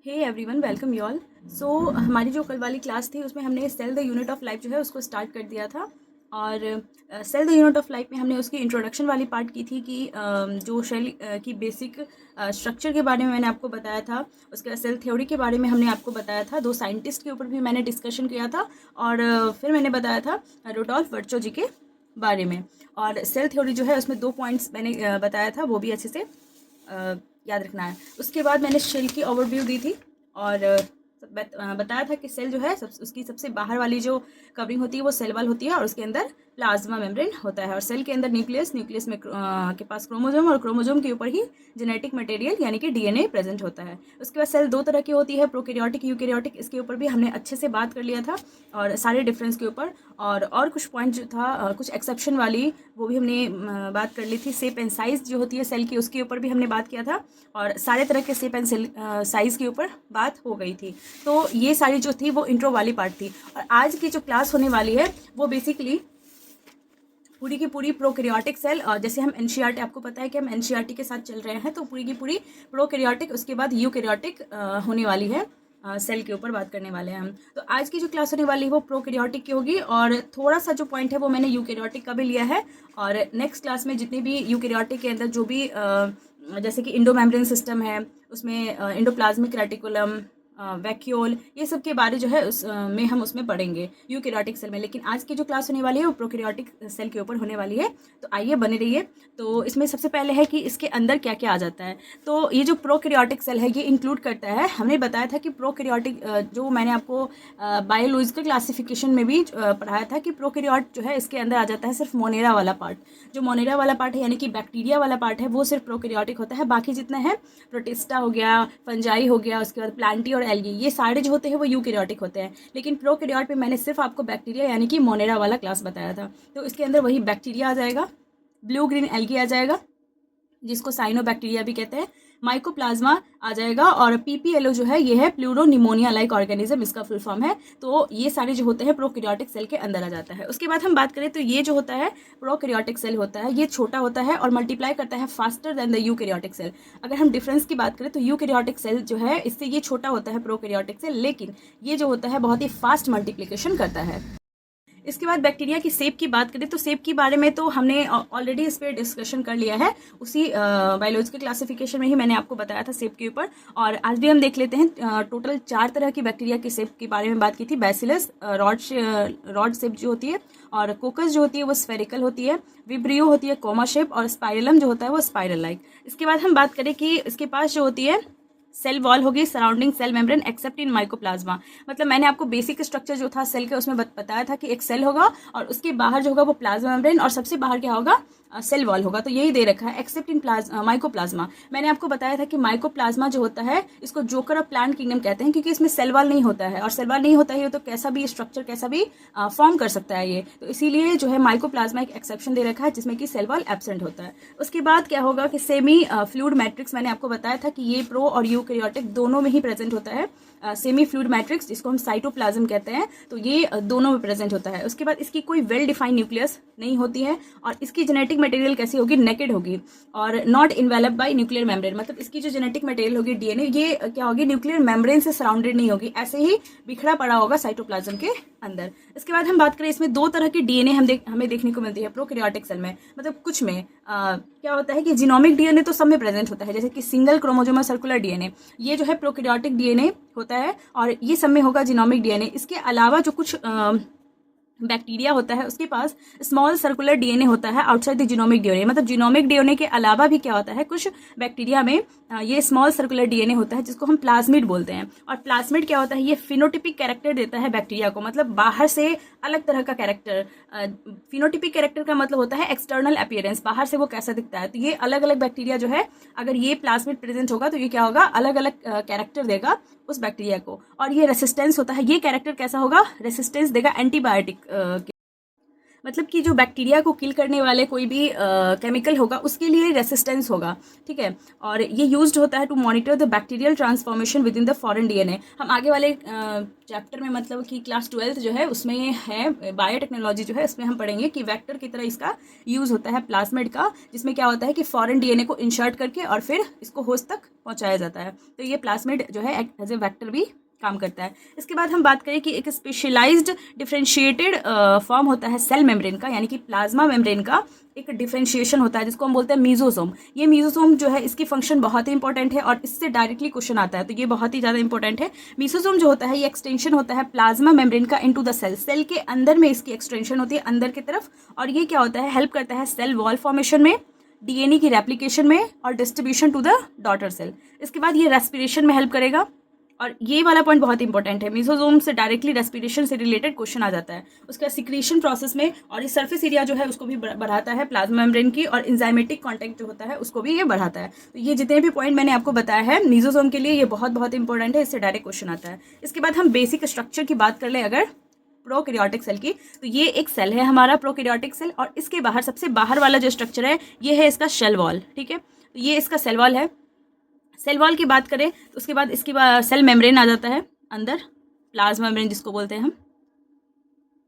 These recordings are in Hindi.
Hey everyone, welcome you all. So हमारी जो कल वाली क्लास थी उसमें हमने cell the unit of life जो है उसको स्टार्ट कर दिया था। और cell the unit of life में हमने उसकी इंट्रोडक्शन वाली पार्ट की थी कि जो सेल की बेसिक स्ट्रक्चर के बारे में मैंने आपको बताया था। उसके बाद सेल थ्योरी के बारे में हमने आपको बताया था। दो साइंटिस्ट के ऊपर भी मैंने डिस्कशन किया था। और फिर मैंने बताया था रुडोल्फ वर्चो जी के बारे में। और सेल थ्योरी जो है उसमें 2 पॉइंट्स मैंने बताया था, वो भी अच्छे से याद रखना है। उसके बाद मैंने सेल की ओवरव्यू दी थी और बताया था कि सेल जो है उसकी सबसे बाहर वाली जो कवरिंग होती है वो सेल वॉल होती है और उसके अंदर प्लाज्मा मेम्ब्रेन होता है। और सेल के अंदर न्यूक्लियस में के पास क्रोमोजोम और क्रोमोजोम के ऊपर ही जेनेटिक मटेरियल यानी कि डीएनए प्रेजेंट होता है। उसके बाद सेल 2 तरह की होती है, प्रोकैरियोटिक, यूकैरियोटिक। इसके ऊपर भी हमने अच्छे से बात कर लिया था और सारे डिफरेंस के ऊपर। और कुछ पॉइंट जो था कुछ एक्सेप्शन वाली वो भी हमने बात कर ली थी। शेप एंड साइज जो होती है सेल की उसके ऊपर भी हमने बात किया था और सारे तरह के शेप एंड साइज के ऊपर बात हो गई थी। तो ये सारी जो थी वो इंट्रो वाली पार्ट थी। और आज की जो क्लास होने वाली है वो बेसिकली पूरी की पूरी प्रोकैरियोटिक सेल, और जैसे हम एनसीईआरटी, आपको पता है कि हम एनसीईआरटी के साथ चल रहे हैं, तो पूरी की पूरी प्रोकैरियोटिक उसके बाद यूकैरियोटिक होने वाली है। सेल के ऊपर बात करने वाले हैं हम। तो आज की जो क्लास होने वाली है वो प्रोकैरियोटिक की होगी और थोड़ा सा जो पॉइंट है वो मैंने यूकैरियोटिक का भी लिया है। और नेक्स्ट क्लास में जितने भी यूकैरियोटिक के अंदर जो भी जैसे कि इंडोमेम्ब्रेन सिस्टम है, उसमें इंडोप्लाज्मिक रेटिकुलम, वैक्यूल, ये सब के बारे जो है में हम उसमें पढ़ेंगे यूकैरियोटिक सेल में। लेकिन आज की जो क्लास होने वाली है वो प्रोकैरियोटिक सेल के ऊपर होने वाली है। तो आइए बने रहिए। तो इसमें सबसे पहले है कि इसके अंदर क्या क्या आ जाता है। तो ये जो प्रोकैरियोटिक सेल है ये इंक्लूड करता है, हमने बताया था कि प्रोकैरियोटिक जो मैंने आपको बायोलॉजिकल क्लासिफिकेशन में भी पढ़ाया था कि प्रोकैरियोट जो है इसके अंदर आ जाता है सिर्फ मोनेरा वाला पार्ट। जो मोनेरा वाला पार्ट है यानी कि बैक्टीरिया वाला पार्ट है वो सिर्फ प्रोकैरियोटिक होता है। बाकी जितना है प्रोटिस्टा हो गया, फंजाई हो गया, उसके बाद प्लांटी और एल्गी, ये सारे जो होते हैं वो यूकैरियोटिक होते हैं। लेकिन प्रोकैरियोट में मैंने सिर्फ आपको बैक्टीरिया यानी कि मोनेरा वाला क्लास बताया था। तो इसके अंदर वही बैक्टीरिया आ जाएगा, ब्लू ग्रीन एल्गी आ जाएगा जिसको साइनोबैक्टीरिया भी कहते हैं, माइकोप्लाज्मा आ जाएगा, और पीपीएलओ जो है ये है प्लूरोनिमोनिया लाइक ऑर्गेनिज्म, इसका फुल फॉर्म है। तो ये सारे जो होते हैं प्रोकैरियोटिक सेल के अंदर आ जाता है। उसके बाद हम बात करें तो ये जो होता है प्रोकैरियोटिक सेल होता है, ये छोटा होता है और मल्टीप्लाई करता है faster than the eukaryotic cell. अगर हम डिफरेंस की बात करें तो यूकैरियोटिक सेल जो है इससे ये छोटा होता है प्रोकैरियोटिक सेल, लेकिन ये जो होता है बहुत ही फास्ट मल्टीप्लिकेशन करता है। इसके बाद बैक्टीरिया की शेप की बात करें तो शेप के बारे में तो हमने ऑलरेडी इस पर डिस्कशन कर लिया है, उसी बायोलॉजिकल क्लासिफिकेशन में ही मैंने आपको बताया था शेप के ऊपर। और आज भी हम देख लेते हैं। टोटल 4 तरह की बैक्टीरिया की शेप के बारे में बात की थी। बैसिलस रॉड शेप जो होती है, और कोकस जो होती है वो स्फेरिकल होती है, विब्रियो होती है कोमा शेप, और स्पाइरलम जो होता है वो स्पाइरल लाइक। इसके बाद हम बात करें कि इसके पास जो होती है सेल वॉल होगी surrounding cell membrane except in mycoplasma. मतलब मैंने आपको बेसिक स्ट्रक्चर जो था सेल के उसमें बताया था कि एक सेल होगा और उसके बाहर जो होगा वो प्लाज्मा मेम्ब्रेन, और सबसे बाहर क्या होगा, सेल वॉल होगा। तो यही दे रखा है एक्सेप्ट इन माइकोप्लाज्मा। मैंने आपको बताया था कि माइकोप्लाज्मा जो होता है इसको जोकर ऑफ प्लांट किंगडम कहते हैं, क्योंकि इसमें सेल वॉल नहीं होता है, और सेल वॉल नहीं होता है तो कैसा भी स्ट्रक्चर कैसा भी फॉर्म कर सकता है ये। तो इसीलिए जो है माइकोप्लाज्मा एक एक्सेप्शन दे रखा है जिसमें कि सेल वॉल एब्सेंट होता है। उसके बाद क्या होगा कि सेमी फ्लूइड मैट्रिक्स, मैंने आपको बताया था कि ये प्रो और यूकैरियोटिक दोनों में ही प्रेजेंट होता है। सेमी फ्लूइड मैट्रिक्स जिसको हम साइटोप्लाज्म कहते हैं, तो ये दोनों में प्रेजेंट होता है। उसके बाद इसकी कोई वेल डिफाइंड न्यूक्लियस नहीं होती है, और इसकी जेनेटिक मटेरियल कैसी होगी, नेकेड होगी और not enveloped bye nuclear membrane. मतलब इसकी जो जेनेटिक मटेरियल होगी डीएनए, ये क्या होगी, न्यूक्लियर मेम्ब्रेन से सराउंडेड नहीं होगी, ऐसे ही बिखरा पड़ा होगा साइटोप्लाज्म के अंदर। इसके बाद हम बात करें इसमें 2 तरह की डीएनए हमें देखने को मिलती है प्रोकैरियोटिक सेल में। मतलब कुछ में क्या होता है कि जीनोमिक डीएनए तो सब में प्रेजेंट होता है, जैसे कि सिंगल क्रोमोसोमल सर्कुलर डीएनए, ये जो है प्रोकैरियोटिक डीएनए होता है और ये सब में होगा जीनोमिक डीएनए। इसके अलावा जो कुछ बैक्टीरिया होता है उसके पास स्मॉल सर्कुलर डीएनए होता है आउटसाइड द जीनोमिक डीएनए। मतलब जीनोमिक डीएनए के अलावा भी क्या होता है, कुछ बैक्टीरिया में ये स्मॉल सर्कुलर डीएनए होता है जिसको हम प्लाज्मिड बोलते हैं। और प्लाज्मिड क्या होता है, ये फिनोटिपिक कैरेक्टर देता है बैक्टीरिया को, मतलब बाहर से अलग तरह का कैरेक्टर। फिनोटिपिक कैरेक्टर का मतलब होता है एक्सटर्नल अपीयरेंस, बाहर से वो कैसा दिखता है। तो ये अलग अलग बैक्टीरिया जो है, अगर ये प्लाज्मिड प्रेजेंट होगा तो ये क्या होगा, अलग अलग कैरेक्टर देगा उस बैक्टीरिया को। और ये रेसिस्टेंस होता है, ये कैरेक्टर कैसा होगा, रेसिस्टेंस देगा एंटीबायोटिक मतलब कि जो बैक्टीरिया को किल करने वाले कोई भी केमिकल होगा उसके लिए रेसिस्टेंस होगा, ठीक है। और ये यूज्ड होता है to monitor the bacterial transformation within the foreign DNA. हम आगे वाले चैप्टर में मतलब कि क्लास 12 जो है उसमें है बायोटेक्नोलॉजी जो है, उसमें हम पढ़ेंगे कि वेक्टर की तरह इसका यूज़ होता है प्लाज्मिड का, जिसमें क्या होता है कि फॉरेन डीएनए को इंसर्ट करके और फिर इसको होस्ट तक पहुँचाया जाता है। तो ये प्लाज्मिड जो है एज ए वेक्टर भी काम करता है। इसके बाद हम बात करें कि एक स्पेशलाइज्ड डिफरेंशिएटेड फॉर्म होता है सेल मेम्ब्रेन का, यानी कि प्लाज्मा मेम्ब्रेन का एक डिफरेंशिएशन होता है जिसको हम बोलते हैं मीजोसोम। ये मीजोसोम जो है इसकी फंक्शन बहुत ही इंपॉर्टेंट है और इससे डायरेक्टली क्वेश्चन आता है, तो ये बहुत ही ज़्यादा इंपॉर्टेंट है। मीजोसोम जो होता है ये एक्सटेंशन होता है प्लाज्मा मेम्ब्रेन का इनटू द सेल। सेल के अंदर में इसकी एक्सटेंशन होती है अंदर की तरफ, और ये क्या होता है, हेल्प करता है सेल वॉल फॉर्मेशन में, डीएनए की रेप्लिकेशन में और distribution to the daughter cell. इसके बाद ये रेस्पिरेशन में हेल्प करेगा, और ये वाला पॉइंट बहुत इंपॉर्टेंट है, मीजोसोम से डायरेक्टली रेस्पिरेशन से रिलेटेड क्वेश्चन आ जाता है। उसका सिक्रीशन प्रोसेस में और ये सरफेस एरिया जो है उसको भी बढ़ाता है प्लाज्मा मेम्ब्रेन की, और इंजाइमेटिक कांटेक्ट जो होता है उसको भी ये बढ़ाता है। तो ये जितने भी पॉइंट मैंने आपको बताया है मीजोसोम के लिए ये बहुत बहुत इंपॉर्टेंट है, इससे डायरेक्ट क्वेश्चन आता है। इसके बाद हम बेसिक स्ट्रक्चर की बात कर ले अगर प्रोकैरियोटिक सेल की, तो ये एक सेल है हमारा प्रोकैरियोटिक सेल, और इसके बाहर सबसे बाहर वाला जो स्ट्रक्चर है ये है इसका शेल वॉल, ठीक है। तो ये इसका सेल वॉल है। सेल वॉल की बात करें तो उसके बाद इसकी सेल मेम्ब्रेन आ जाता है अंदर, प्लाज्मा मेम्ब्रेन जिसको बोलते हैं हम।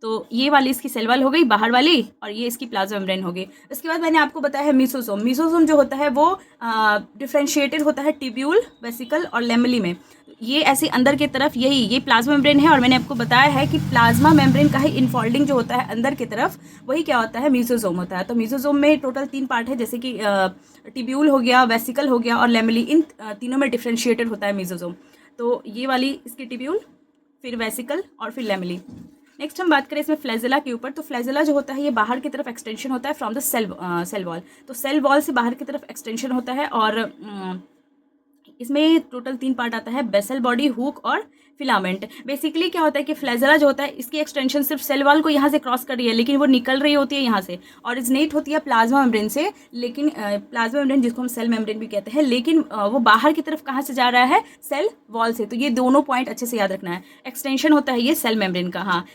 तो ये वाली इसकी सेल वॉल हो गई बाहर वाली, और ये इसकी प्लाज्मा मेम्ब्रेन हो गई। इसके बाद मैंने आपको बताया है मीसोसोम। मीसोसोम जो होता है वो डिफ्रेंशिएटेड होता है ट्यूब्यूल, वेसिकल और लेमेली में। ये ऐसे अंदर की तरफ ये प्लाज्मा मेम्ब्रेन है, और मैंने आपको बताया है कि प्लाज्मा मेम्ब्रेन का ही इनफोल्डिंग जो होता है अंदर की तरफ वही क्या होता है, मीसोसोम होता है। तो मीसोसोम में टोटल 3 पार्ट है, जैसे कि ट्यूब्यूल हो गया, वेसिकल हो गया और लेमेली, इन तीनों में डिफ्रेंशिएटेड होता है मीसोसोम। तो ये वाली इसकी ट्यूब्यूल, फिर वेसिकल और फिर लेमेली। नेक्स्ट हम बात करें इसमें फ्लैजेला के ऊपर, तो फ्लैजेला जो होता है ये बाहर की तरफ एक्सटेंशन होता है फ्रॉम द सेल वॉल। तो सेल वॉल से बाहर की तरफ एक्सटेंशन होता है, और इसमें टोटल 3 पार्ट आता है, बेसल बॉडी, हुक और फिलामेंट। बेसिकली क्या होता है कि फ्लैजेला जो होता है इसकी एक्सटेंशन सिर्फ सेल वॉल को यहाँ से क्रॉस कर रही है, लेकिन वो निकल रही होती है यहाँ से, ऑरिजिनेट होती है प्लाज्मा मेम्ब्रेन से, लेकिन प्लाज्मा मेम्ब्रेन जिसको हम सेल मेम्ब्रेन भी कहते हैं, लेकिन वो बाहर की तरफ कहाँ से जा रहा है, सेल वॉल से। तो ये दोनों पॉइंट अच्छे से याद रखना है। एक्सटेंशन होता है ये सेल मेम्ब्रेन का, हाँ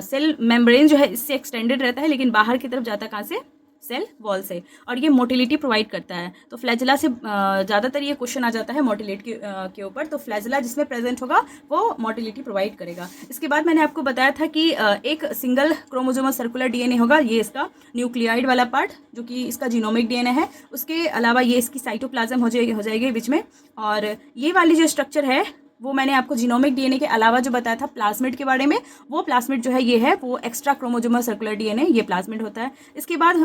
सेल मेम्ब्रेन जो है इससे एक्सटेंडेड रहता है, लेकिन बाहर की तरफ जाता है कहाँ से, सेल वॉल से, और ये मोटिलिटी प्रोवाइड करता है। तो फ्लैजेला से ज़्यादातर ये क्वेश्चन आ जाता है मोटिलिटी के ऊपर, तो फ्लैजेला जिसमें प्रेजेंट होगा वो मोटिलिटी प्रोवाइड करेगा। इसके बाद मैंने आपको बताया था कि एक सिंगल क्रोमोसोमल सर्कुलर डीएनए होगा, ये इसका न्यूक्लियाइड वाला पार्ट जो कि इसका जीनोमिक डीएनए है। उसके अलावा ये इसकी साइटोप्लाज्म हो जाएगी बीच में, और ये वाली जो स्ट्रक्चर है वो मैंने आपको जीनोमिक डीएनए के अलावा जो बताया था प्लाज्मिड के बारे में, वो प्लाज्मिड जो है ये है वो एक्स्ट्रा क्रोमोसोमल सर्कुलर डीएनए, ये प्लाज्मिड होता है। इसके बाद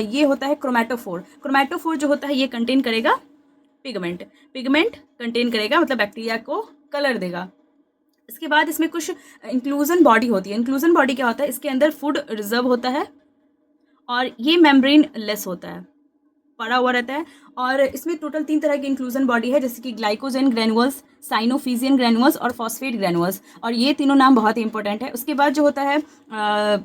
ये होता है क्रोमैटोफोर। क्रोमैटोफोर जो होता है ये कंटेन करेगा पिगमेंट कंटेन करेगा, मतलब बैक्टीरिया को कलर देगा। इसके बाद इसमें कुछ इंक्लूजन बॉडी होती है। इंक्लूजन बॉडी क्या होता है, इसके अंदर फूड रिजर्व होता है, और ये मेम्ब्रेन लेस होता है, पड़ा हुआ रहता है। और इसमें टोटल 3 तरह की इंक्लूजन बॉडी है, जैसे कि ग्लाइकोजेन ग्रैनुअल्स, साइनोफिजियन ग्रैनुअल्स और फॉस्फेट ग्रैनुअल्स, और ये तीनों नाम बहुत ही इंपॉर्टेंट है। उसके बाद जो होता है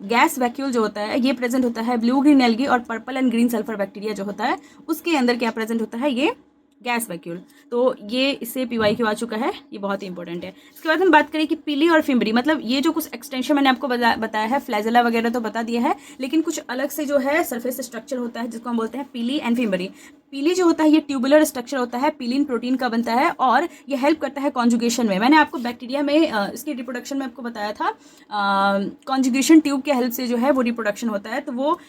गैस वैक्यूल जो होता है ये प्रेजेंट होता है ब्लू ग्रीन एल्गी और purple and green sulphur bacteria जो होता है उसके अंदर क्या प्रेजेंट होता है, ये गैस वैक्यूल। तो ये इससे PYQ आ चुका है, ये बहुत ही इंपॉर्टेंट है। इसके बाद हम बात करें कि पीली और फिम्बरी, मतलब ये जो कुछ एक्सटेंशन मैंने आपको बताया है, फ्लैजेला वगैरह तो बता दिया है, लेकिन कुछ अलग से जो है सरफेस स्ट्रक्चर होता है जिसको हम बोलते हैं पीली एंड फिम्बरी। पीली जो होता है ये ट्यूबुलर स्ट्रक्चर होता है, पीलिन प्रोटीन का बनता है, और ये हेल्प करता है कॉन्जुगेशन में। मैंने आपको बैक्टीरिया में इसकी रिप्रोडक्शन में आपको बताया था, कॉन्जुगेशन ट्यूब के हेल्प से जो है वो रिप्रोडक्शन होता है, तो वो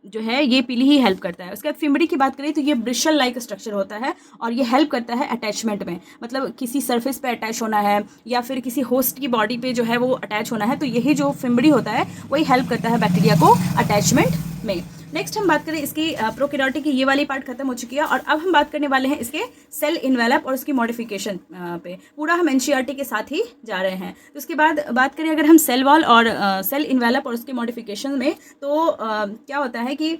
जो है ये पीली ही हेल्प करता है। उसके बाद फिम्बरी की बात करें तो ये ब्रिशल लाइक स्ट्रक्चर होता है, और ये हेल्प करता है अटैचमेंट में, मतलब किसी सरफेस पे अटैच होना है या फिर किसी होस्ट की बॉडी पे जो है वो अटैच होना है, तो यही जो फिम्बरी होता है वही हेल्प करता है बैक्टीरिया को अटैचमेंट में। नेक्स्ट हम बात करें इसकी प्रोकैरियोटिक की, ये वाली पार्ट खत्म हो चुकी है, और अब हम बात करने वाले हैं इसके सेल इन्वेलप और उसकी मॉडिफिकेशन पे। पूरा हम एनसीईआरटी के साथ ही जा रहे हैं। तो उसके बाद बात करें अगर हम सेल वॉल और सेल इन्वेलप और उसके मॉडिफिकेशन में, तो क्या होता है कि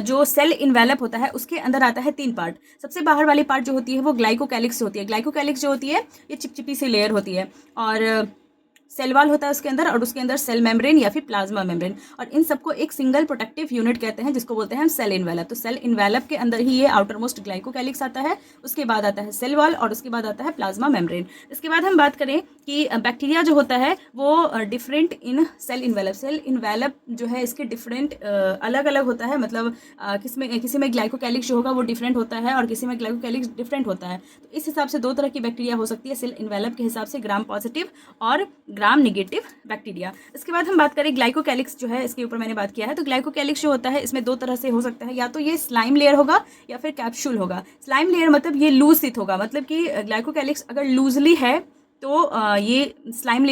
जो सेल इन्वेलप होता है उसके अंदर आता है 3 पार्ट। सबसे बाहर वाली पार्ट जो होती है वो ग्लाइकोकैलिक्स होती है। ग्लाइकोकैलिक्स जो होती है ये चिपचिपी सी लेयर होती है, और सेल वॉल होता है उसके अंदर, और उसके अंदर सेल मेम्ब्रेन या फिर प्लाज्मा मेम्ब्रेन, और इन सबको एक सिंगल प्रोटेक्टिव यूनिट कहते हैं, जिसको बोलते हैं हम सेल इन्वेलप। तो सेल इन्वेलप के अंदर ही ये आउटर मोस्ट ग्लाइकोकैलिक्स आता है, उसके बाद आता है सेल वॉल, और उसके बाद आता है प्लाज्मा मेम्ब्रेन। इसके बाद हम बात करें कि बैक्टीरिया जो होता है वो different in cell envelope. Cell envelope जो है इसके डिफरेंट अलग अलग होता है, मतलब किसी में ग्लाइकोकैलिक्स जो होगा वो डिफरेंट होता है, और किसी में ग्लाइकोकैलिक्स डिफरेंट होता है। तो इस हिसाब से दो तरह की बैक्टीरिया हो सकती है सेल इन्वेलप के हिसाब से, ग्राम पॉजिटिव और ग्राम निगेटिव बैक्टीरिया। इसके बाद हम बात करें ग्लाइकोकैलिक्स जो है, इसके ऊपर मैंने बात किया है। तो ग्लाइकोकैलिक्स जो होता है इसमें दो तरह से हो सकता है, या तो ये स्लाइम लेयर होगा या फिर कैप्सूल होगा। स्लाइम लेयर मतलब ये लूज स्थित होगा, मतलब कि ग्लाइकोकैलिक्स अगर लूजली है तो ये स्लाइम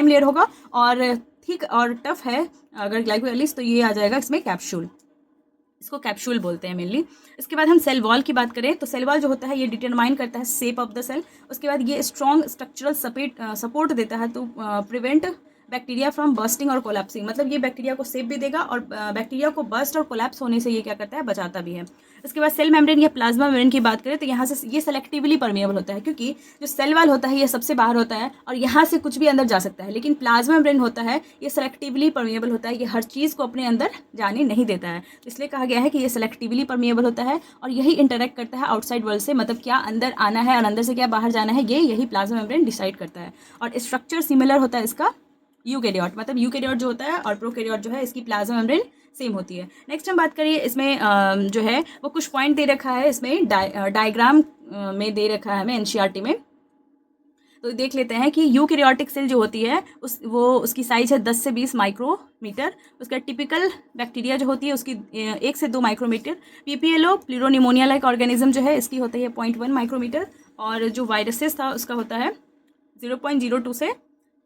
लेयर होगा, और थिक और टफ है अगर ग्लाइकोकैलिक्स तो ये आ जाएगा इसमें कैप्सूल। इसको कैप्सूल बोलते हैं मेनली। इसके बाद हम सेल वॉल की बात करें तो सेल वॉल जो होता है ये डिटरमाइन करता है शेप ऑफ द सेल। उसके बाद ये स्ट्रॉन्ग स्ट्रक्चरल सपोर्ट देता है to prevent bacteria from bursting और कोलैप्सिंग, मतलब ये बैक्टीरिया को सेप भी देगा, और बैक्टीरिया को बर्स्ट और कोलैप्स होने से ये क्या करता है, बचाता भी है। इसके बाद सेल मेम्ब्रेन या प्लाज्मा मेम्ब्रेन की बात करें तो यहाँ से ये सेलेक्टिवली परमिएबल होता है, क्योंकि जो सेल वॉल होता है ये सबसे बाहर होता है और यहाँ से कुछ भी अंदर जा सकता है, लेकिन प्लाज्मा मेम्ब्रेन होता है ये सेलेक्टिवली परमिएबल होता है, ये हर चीज़ को अपने अंदर जाने नहीं देता है। तो इसलिए कहा गया है कि ये सेलेक्टिवली परमिएबल होता है, और यही इंटरेक्ट करता है आउटसाइड वर्ल्ड से, मतलब क्या अंदर आना है और अंदर से क्या बाहर जाना है, ये यही प्लाज्मा मेम्ब्रेन डिसाइड करता है। और स्ट्रक्चर सिमिलर होता है इसका यूकैरियोट, मतलब यूकैरियोट जो होता है और प्रोकैरियोट जो है इसकी प्लाज्मा मेम्ब्रेन सेम होती है। नेक्स्ट हम बात करिए, इसमें जो है वो कुछ पॉइंट दे रखा है, इसमें डायग्राम में दे रखा है हमें एनसीईआरटी में। तो देख लेते हैं कि यूकैरियोटिक सेल जो होती है उसकी साइज है 10 से 20 माइक्रोमीटर। उसका टिपिकल बैक्टीरिया जो होती है उसकी 1 से 2 micrometre. PPLO pleuropneumonia like organism जो है इसकी होती है 0.1 माइक्रोमीटर, और जो वायरसेस था उसका होता है 0.02 से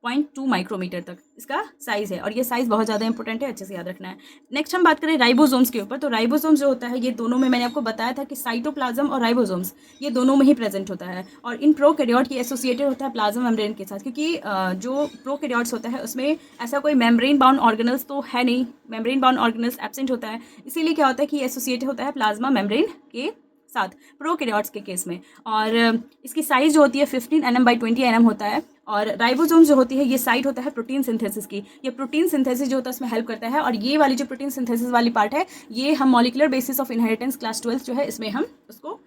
0.2 माइक्रोमीटर तक इसका साइज़ है, और ये साइज़ बहुत ज़्यादा इंपॉर्टेंट है, अच्छे से याद रखना है। नेक्स्ट हम बात करें राइबोसोम्स के ऊपर, तो राइबोसोम्स जो होता है ये दोनों में, मैंने आपको बताया था कि साइटोप्लाज्म और राइबोसोम्स ये दोनों में ही प्रेजेंट होता है, और इन प्रोकैरियोट ये एसोसिएटेड होता है प्लाज्मा मेम्ब्रेन के साथ, क्योंकि जो प्रोकैरियोट्स होता है उसमें ऐसा कोई मेम्ब्रेन बाउंड ऑर्गेनल्स तो है नहीं, मेम्ब्रेन बाउंड ऑर्गेनल्स एब्सेंट होता है, इसीलिए क्या होता है कि एसोसिएटेड होता है प्लाज्मा मेम्ब्रेन के साथ प्रोकैरियोट्स के केस में। और इसकी साइज़ जो होती है 15 nm by 20 nm होता है। और राइबोसोम जो होती है ये साइट होता है प्रोटीन सिंथेसिस की, ये प्रोटीन सिंथेसिस जो होता है उसमें हेल्प करता है, और ये वाली जो प्रोटीन सिंथेसिस वाली पार्ट है ये हम molecular basis of inheritance class 12 जो है इसमें हम उसको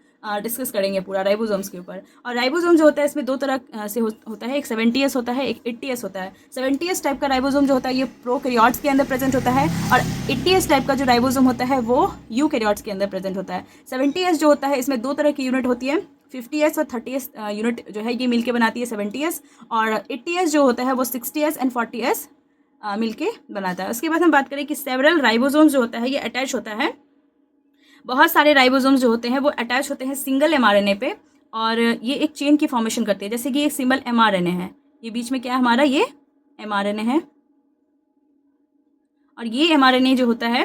डिस्कस करेंगे पूरा राइबोसोम्स के ऊपर। और राइबोसोम जो होता है इसमें दो तरह से होता है, एक 70S होता है, एक 80S होता है। 70S टाइप का राइबोसोम जो होता है ये प्रोकैरियोट्स के अंदर प्रेजेंट होता है, और 80S टाइप का जो राइबोसोम होता है वो यूकैरियोट्स के अंदर प्रेजेंट होता है। 70S जो होता है इसमें दो तरह की यूनिट होती है, 50S और 30S यूनिट जो है ये मिलके बनाती है 70S, और 80S जो होता है वो 60S एंड 40S मिलके बनाता है। उसके बाद हम बात करें कि सेवरल राइबोसोम्स जो होता है ये अटैच होता है, बहुत सारे राइबोसोम्स जो होते हैं वो अटैच होते हैं सिंगल mRNA पे, और ये एक चेन की फॉर्मेशन करती है। जैसे कि एक सिंबल mRNA है, ये बीच में क्या है हमारा, ये mRNA है, और ये mRNA जो होता है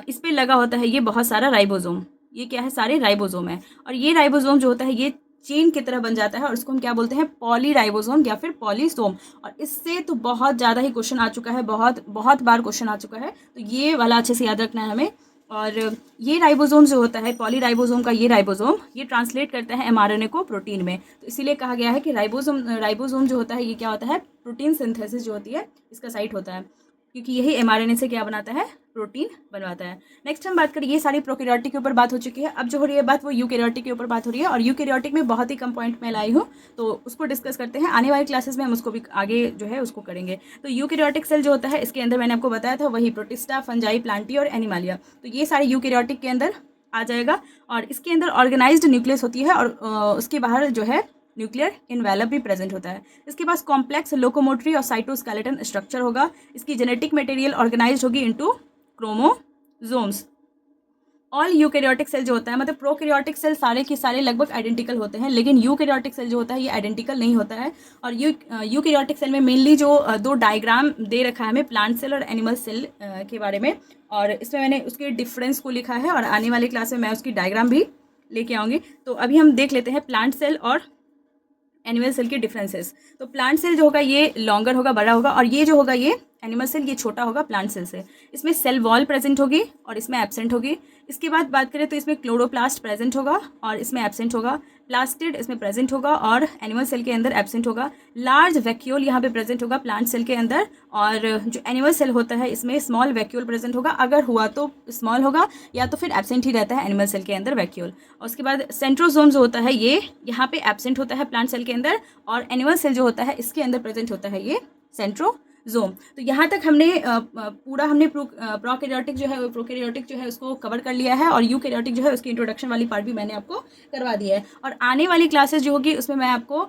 इस पे लगा होता है ये बहुत सारा राइबोसोम, ये क्या है, सारे राइबोसोम है, और ये राइबोसोम जो होता है ये चेन की तरह बन जाता है, और उसको हम क्या बोलते हैं, पॉलीराइबोसोम या फिर पॉलीसोम। और इससे तो बहुत ज़्यादा ही क्वेश्चन आ चुका है, बहुत बार क्वेश्चन आ चुका है, तो ये वाला अच्छे से याद रखना है हमें। और ये राइबोसोम जो होता है पॉलीराइबोसोम का ये राइबोसोम ये ट्रांसलेट करता है mRNA को प्रोटीन में, तो इसीलिए कहा गया है कि राइबोसोम जो होता है ये क्या होता है, प्रोटीन सिंथेसिस जो होती है इसका साइट होता है, क्योंकि यही mRNA से क्या बनाता है, प्रोटीन बनवाता है। नेक्स्ट हम बात करें, ये सारी प्रोकैरियोटिक के ऊपर बात हो चुकी है, अब जो हो रही है बात वो यूकैरियोटिक के ऊपर बात हो रही है, और यूकैरियोटिक में बहुत ही कम पॉइंट मैं लाई हूँ तो उसको डिस्कस करते हैं, आने वाली क्लासेस में हम उसको भी आगे जो है उसको करेंगे। तो यूकैरियोटिक सेल जो होता है इसके अंदर मैंने आपको बताया था वही प्रोटिस्टा, फंजाई, प्लांटी और एनिमालिया, तो ये सारे यूकैरियोटिक के अंदर आ जाएगा, और इसके अंदर ऑर्गेनाइज्ड न्यूक्लियस होती है, और उसके बाहर जो है न्यूक्लियर इन्वेलप भी प्रेजेंट होता है। इसके पास कॉम्प्लेक्स लोकोमोटरी और साइटोस्केलेटन स्ट्रक्चर होगा। इसकी जेनेटिक मटेरियल ऑर्गेनाइज्ड होगी into chromosomes. All eukaryotic cell जो होता है, मतलब प्रोकैरियोटिक सेल सारे के सारे लगभग आइडेंटिकल होते हैं, लेकिन यूकैरियोटिक सेल जो होता है ये आइडेंटिकल नहीं होता है। और यूकैरियोटिक सेल में मेनली जो दो डायग्राम दे रखा है हमें, प्लांट सेल और एनिमल सेल के बारे में, और इसमें मैंने उसके डिफरेंस को लिखा है, और आने वाली क्लास में मैं उसकी डायग्राम भी लेके आऊँगी। तो अभी हम देख लेते हैं प्लांट सेल और एनिमल सेल के डिफरेंसेस। तो प्लांट सेल जो होगा ये लॉन्गर होगा, बड़ा होगा, और ये जो होगा ये एनिमल सेल ये छोटा होगा प्लांट सेल से। इसमें सेल वॉल प्रेजेंट होगी और इसमें एब्सेंट होगी। इसके बाद बात करें तो इसमें क्लोरोप्लास्ट प्रेजेंट होगा और इसमें एब्सेंट होगा, प्लास्टिड इसमें प्रेजेंट होगा और एनिमल सेल के अंदर एब्सेंट होगा, लार्ज वैक्यूल यहाँ पे प्रेजेंट होगा प्लांट सेल के अंदर, और जो एनिमल सेल होता है इसमें स्मॉल वैक्यूल प्रेजेंट होगा, अगर हुआ तो स्मॉल होगा या तो फिर एब्सेंट ही रहता है एनिमल सेल के अंदर वैक्यूल। और उसके बाद सेंट्रोसोम जो होता है ये यहाँ पे एब्सेंट होता है प्लांट सेल के अंदर, और एनिमल सेल जो होता है इसके अंदर प्रेजेंट होता है ये सेंट्रोजोम। तो यहाँ तक हमने पूरा हमने प्रोकैरियोटिक जो है प्रोकैरियोटिक जो है उसको कवर कर लिया है, और यूकैरियोटिक जो है उसकी इंट्रोडक्शन वाली पार्ट भी मैंने आपको करवा दिया है। और आने वाली क्लासेस जो होगी उसमें मैं आपको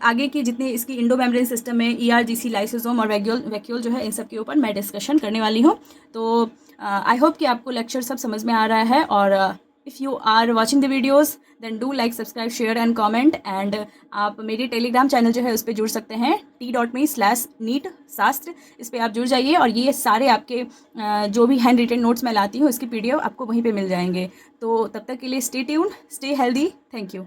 आगे की जितनी इसकी इंडो मेम्ब्रेन सिस्टम में ERGC, लाइसोसोम और वैक्यूल जो है इन सब के ऊपर मैं डिस्कशन करने वाली हूँ। तो आई होप कि आपको लेक्चर सब समझ में आ रहा है, और if you are watching the videos then do like, subscribe, share and comment. And आप मेरे टेलीग्राम चैनल जो है उस पर जुड़ सकते हैं t.me/NEET शास्त्र, इस पर आप जुड़ जाइए, और ये सारे आपके जो भी हैंड रिटन नोट्स मैं लाती हूँ इसकी PDF आपको वहीं पे मिल जाएंगे। तो तब तक के लिए stay tuned, stay healthy, thank you.